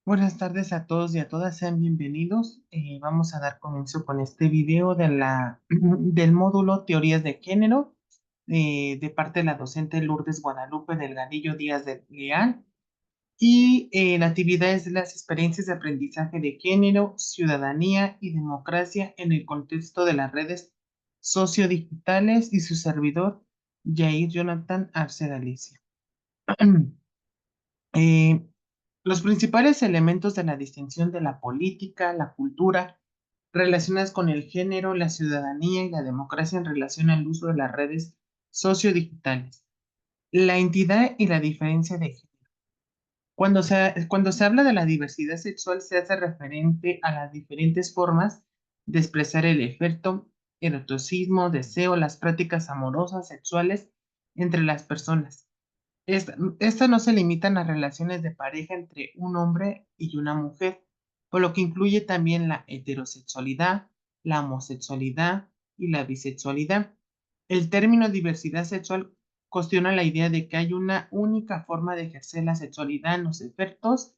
Buenas tardes a todos y a todas, sean bienvenidos. Vamos a dar comienzo con este video del módulo Teorías de Género, de parte de la docente Lourdes Guadalupe Delgadillo Díaz de Leal. Y la actividad es las experiencias de aprendizaje de género, ciudadanía y democracia en el contexto de las redes sociodigitales y su servidor, Jair Jonathan Arce Galicia. Eh, los principales elementos de la distinción de la política, la cultura, relacionadas con el género, la ciudadanía y la democracia en relación al uso de las redes sociodigitales. La entidad y la diferencia de género. Cuando se habla de la diversidad sexual, se hace referente a las diferentes formas de expresar el efecto, eroticismo, deseo, las prácticas amorosas, sexuales entre las personas. Estas no se limitan a relaciones de pareja entre un hombre y una mujer, por lo que incluye también la heterosexualidad, la homosexualidad y la bisexualidad. El término diversidad sexual cuestiona la idea de que hay una única forma de ejercer la sexualidad en los efectos,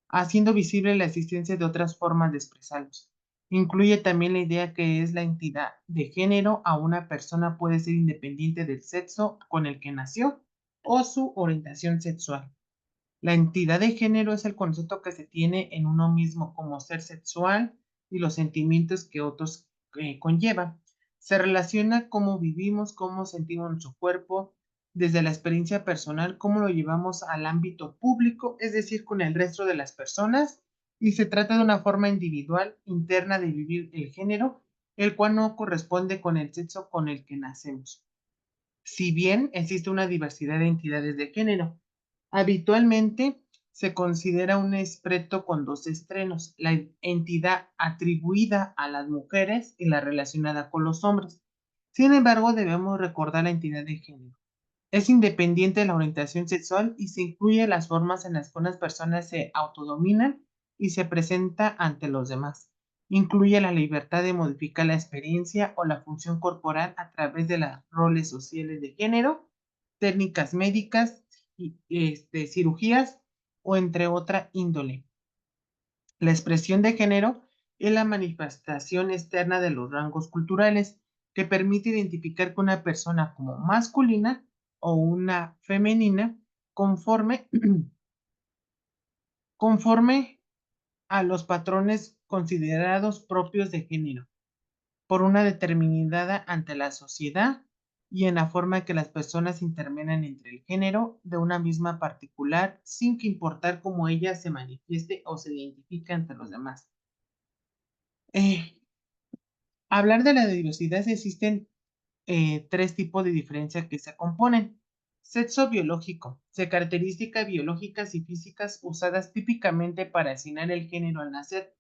haciendo visible la existencia de otras formas de expresarlos. Incluye también la idea que es la entidad de género a una persona puede ser independiente del sexo con el que nació o su orientación sexual. La entidad de género es el concepto que se tiene en uno mismo como ser sexual y los sentimientos que otros conllevan. Se relaciona cómo vivimos, cómo sentimos nuestro cuerpo, desde la experiencia personal, cómo lo llevamos al ámbito público, es decir, con el resto de las personas, y se trata de una forma individual, interna de vivir el género, el cual no corresponde con el sexo con el que nacemos. Si bien existe una diversidad de entidades de género, habitualmente se considera un espectro con dos estrenos, la entidad atribuida a las mujeres y la relacionada con los hombres. Sin embargo, debemos recordar la entidad de género. Es independiente de la orientación sexual y se incluye las formas en las que unas personas se autodominan y se presenta ante los demás. Incluye la libertad de modificar la experiencia o la función corporal a través de los roles sociales de género, técnicas médicas, cirugías o entre otra índole. La expresión de género es la manifestación externa de los rangos culturales que permite identificar que una persona como masculina o una femenina conforme, conforme a los patrones considerados propios de género por una determinada ante la sociedad y en la forma en que las personas intervienen entre el género de una misma particular sin que importar cómo ella se manifieste o se identifique ante los demás. Eh, Hablar de la diversidad existen tres tipos de diferencia que se componen. Sexo biológico, de características biológicas y físicas usadas típicamente para asignar el género al nacer,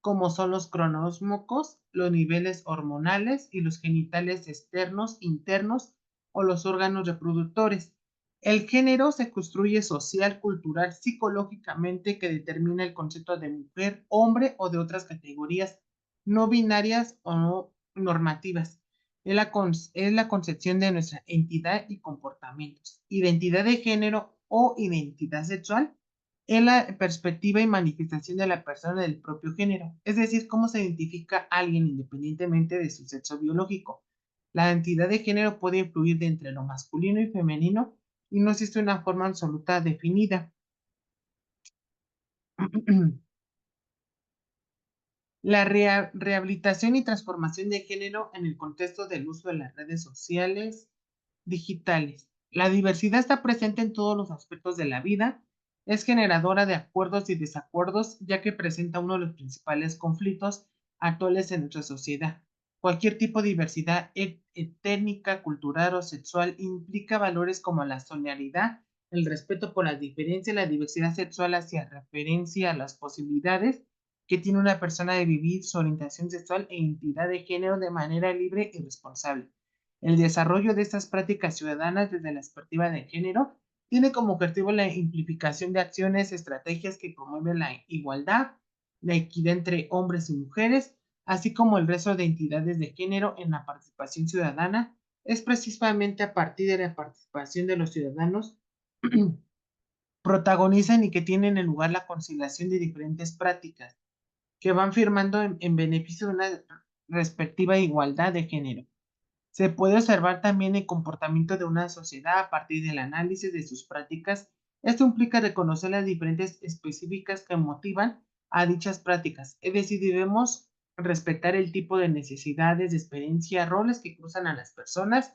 como son los cromosomas, los niveles hormonales y los genitales externos, internos o los órganos reproductores. El género se construye social, cultural, psicológicamente que determina el concepto de mujer, hombre o de otras categorías no binarias o no normativas. Es la concepción de nuestra entidad y comportamientos. Identidad de género o identidad sexual es la perspectiva y manifestación de la persona del propio género, es decir, cómo se identifica a alguien independientemente de su sexo biológico. La identidad de género puede influir de entre lo masculino y femenino y no existe una forma absoluta definida. La rehabilitación y transformación de género en el contexto del uso de las redes sociales digitales. La diversidad está presente en todos los aspectos de la vida, es generadora de acuerdos y desacuerdos, ya que presenta uno de los principales conflictos actuales en nuestra sociedad. Cualquier tipo de diversidad étnica, cultural o sexual implica valores como la solidaridad, el respeto por las diferencias, la diversidad sexual hacia referencia a las posibilidades que tiene una persona de vivir su orientación sexual e identidad de género de manera libre y responsable. El desarrollo de estas prácticas ciudadanas desde la perspectiva de género tiene como objetivo la simplificación de acciones, estrategias que promueven la igualdad, la equidad entre hombres y mujeres, así como el resto de entidades de género en la participación ciudadana. Es precisamente a partir de la participación de los ciudadanos protagonizan y que tienen en lugar la conciliación de diferentes prácticas que van firmando en beneficio de una respectiva igualdad de género. Se puede observar también el comportamiento de una sociedad a partir del análisis de sus prácticas. Esto implica reconocer las diferentes específicas que motivan a dichas prácticas. Es decir, debemos respetar el tipo de necesidades, de experiencia, roles que cruzan a las personas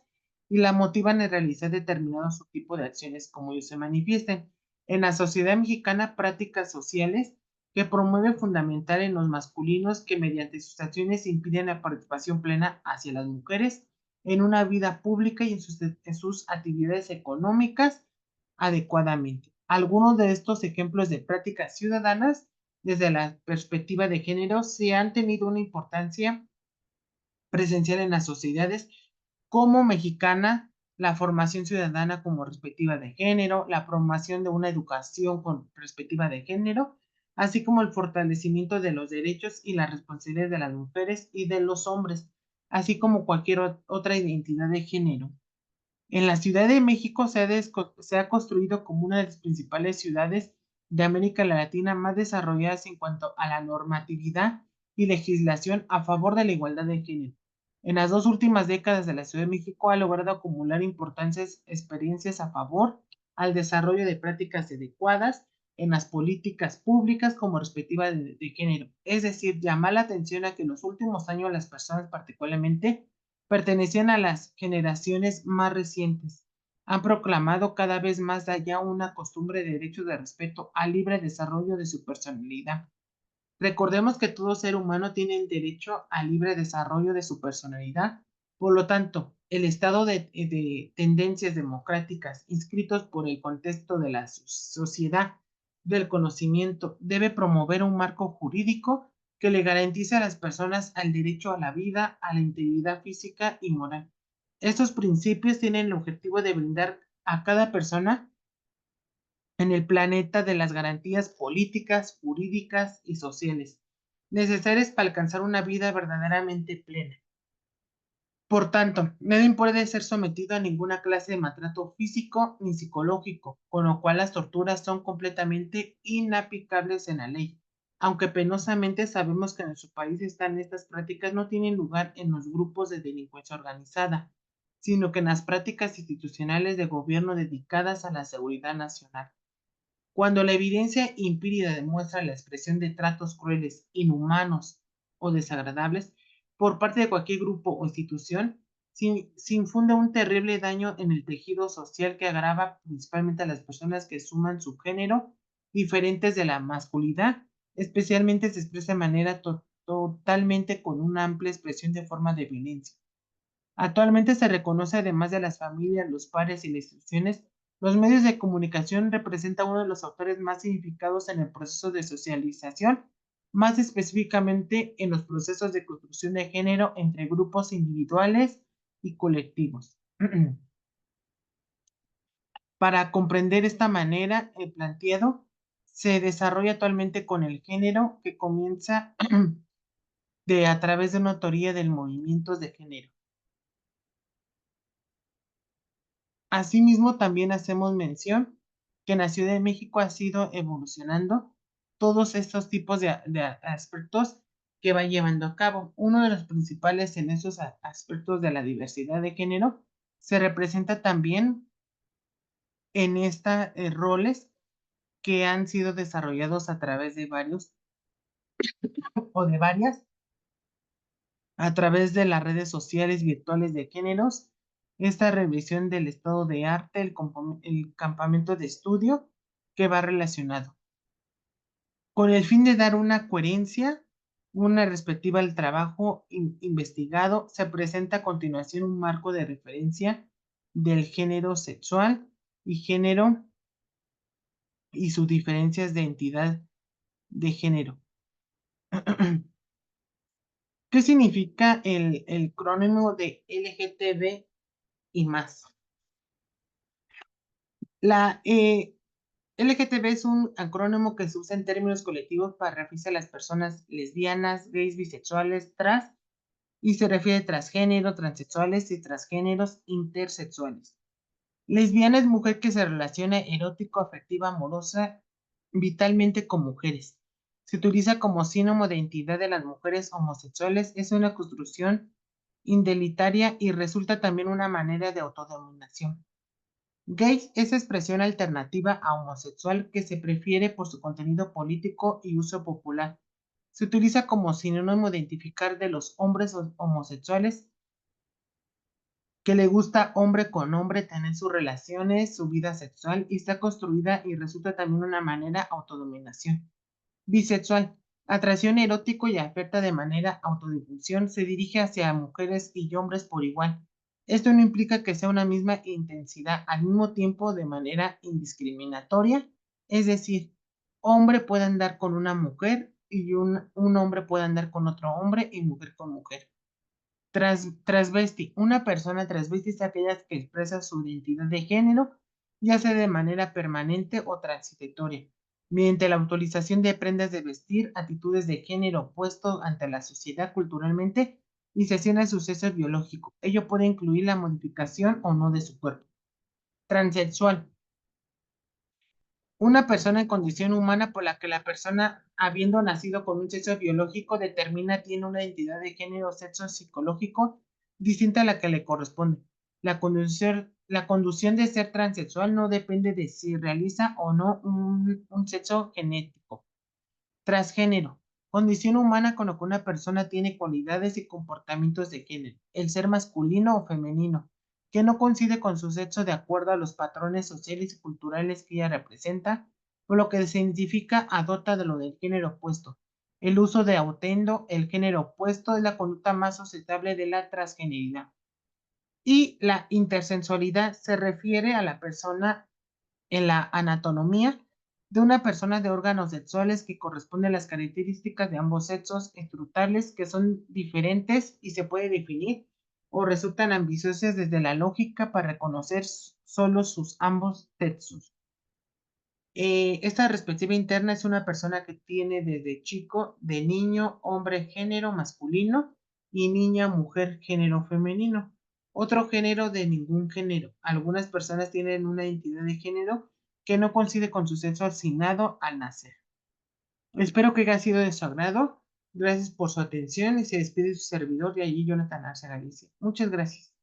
y la motivan a realizar determinado tipo de acciones como ellos se manifiesten. En la sociedad mexicana, prácticas sociales que promueven fundamental en los masculinos que mediante sus acciones impiden la participación plena hacia las mujeres en una vida pública y en sus actividades económicas adecuadamente. Algunos de estos ejemplos de prácticas ciudadanas desde la perspectiva de género se han tenido una importancia presencial en las sociedades como mexicana, la formación ciudadana como perspectiva de género, la promoción de una educación con perspectiva de género, así como el fortalecimiento de los derechos y las responsabilidades de las mujeres y de los hombres, así como cualquier otra identidad de género. En la Ciudad de México se ha construido como una de las principales ciudades de América Latina más desarrolladas en cuanto a la normatividad y legislación a favor de la igualdad de género. En las dos últimas décadas de la Ciudad de México ha logrado acumular importantes experiencias a favor al desarrollo de prácticas adecuadas en las políticas públicas como perspectiva de género. Es decir, llamar la atención a que en los últimos años las personas particularmente pertenecían a las generaciones más recientes. Han proclamado cada vez más allá una costumbre de derecho de respeto al libre desarrollo de su personalidad. Recordemos que todo ser humano tiene el derecho al libre desarrollo de su personalidad. Por lo tanto, el estado de tendencias democráticas inscritos por el contexto de la sociedad del conocimiento debe promover un marco jurídico que le garantice a las personas el derecho a la vida, a la integridad física y moral. Estos principios tienen el objetivo de brindar a cada persona en el planeta de las garantías políticas, jurídicas y sociales necesarias para alcanzar una vida verdaderamente plena. Por tanto, nadie puede ser sometido a ninguna clase de maltrato físico ni psicológico, con lo cual las torturas son completamente inaplicables en la ley. Aunque penosamente sabemos que en nuestro país estas prácticas no tienen lugar en los grupos de delincuencia organizada, sino que en las prácticas institucionales de gobierno dedicadas a la seguridad nacional. Cuando la evidencia empírica demuestra la expresión de tratos crueles, inhumanos o desagradables por parte de cualquier grupo o institución, se infunde un terrible daño en el tejido social que agrava principalmente a las personas que suman su género diferentes de la masculinidad, especialmente se expresa de manera totalmente con una amplia expresión de forma de violencia. Actualmente se reconoce, además de las familias, los pares y las instituciones, los medios de comunicación representan uno de los autores más significados en el proceso de socialización, más específicamente en los procesos de construcción de género entre grupos individuales y colectivos. Para comprender esta manera, el planteado se desarrolla actualmente con el género que comienza a través de una teoría del movimientos de género. Asimismo, también hacemos mención que en la Ciudad de México ha sido evolucionando todos estos tipos de aspectos que va llevando a cabo. Uno de los principales en esos aspectos de la diversidad de género se representa también en estos roles que han sido desarrollados a través de varios o de varias, a través de las redes sociales virtuales de géneros, esta revisión del estado de arte, el campamento de estudio que va relacionado. Con el fin de dar una coherencia, una respectiva al trabajo investigado, se presenta a continuación un marco de referencia del género sexual y género y sus diferencias de entidad de género. ¿Qué significa el crónimo de LGTB y más? La LGTB es un acrónimo que se usa en términos colectivos para referirse a las personas lesbianas, gays, bisexuales, trans, y se refiere a transgénero, transexuales y transgéneros intersexuales. Lesbiana es mujer que se relaciona erótico, afectiva, amorosa, vitalmente con mujeres. Se utiliza como sinónimo de identidad de las mujeres homosexuales. Es una construcción indelitaria y resulta también una manera de autodominación. Gay es expresión alternativa a homosexual que se prefiere por su contenido político y uso popular. Se utiliza como sinónimo de identificar de los hombres homosexuales que le gusta hombre con hombre tener sus relaciones, su vida sexual y está construida y resulta también una manera autodominación. Bisexual, atracción erótico y afecta de manera autodifusión, se dirige hacia mujeres y hombres por igual. Esto no implica que sea una misma intensidad al mismo tiempo de manera indiscriminatoria, es decir, hombre puede andar con una mujer y un hombre puede andar con otro hombre y mujer con mujer. Transvesti. Una persona transvesti es aquella que expresa su identidad de género, ya sea de manera permanente o transitoria, mediante la utilización de prendas de vestir, actitudes de género opuesto ante la sociedad culturalmente y cesión al suceso biológico. Ello puede incluir la modificación o no de su cuerpo. Transexual. Una persona en condición humana por la que la persona, habiendo nacido con un sexo biológico, determina tiene una identidad de género o sexo psicológico distinta a la que le corresponde. La conducción de ser transexual no depende de si realiza o no un sexo genético. Transgénero. Condición humana con lo que una persona tiene cualidades y comportamientos de género, el ser masculino o femenino, que no coincide con su sexo de acuerdo a los patrones sociales y culturales que ella representa, por lo que se identifica adopta de lo del género opuesto. El uso de autendo, el género opuesto, es la conducta más aceptable de la transgeneridad. Y la intersensualidad se refiere a la persona en la anatomía de una persona de órganos sexuales que corresponden a las características de ambos sexos estructurales que son diferentes y se puede definir o resultan ambiciosas desde la lógica para reconocer solo sus ambos sexos. Esta perspectiva interna es una persona que tiene desde chico, de niño, hombre, género masculino y niña, mujer, género femenino. Otro género de ningún género. Algunas personas tienen una identidad de género que no coincide con su sexo asignado al nacer. Espero que haya sido de su agrado. Gracias por su atención y se despide su servidor de allí, Jonathan Arce Galicia. Muchas gracias.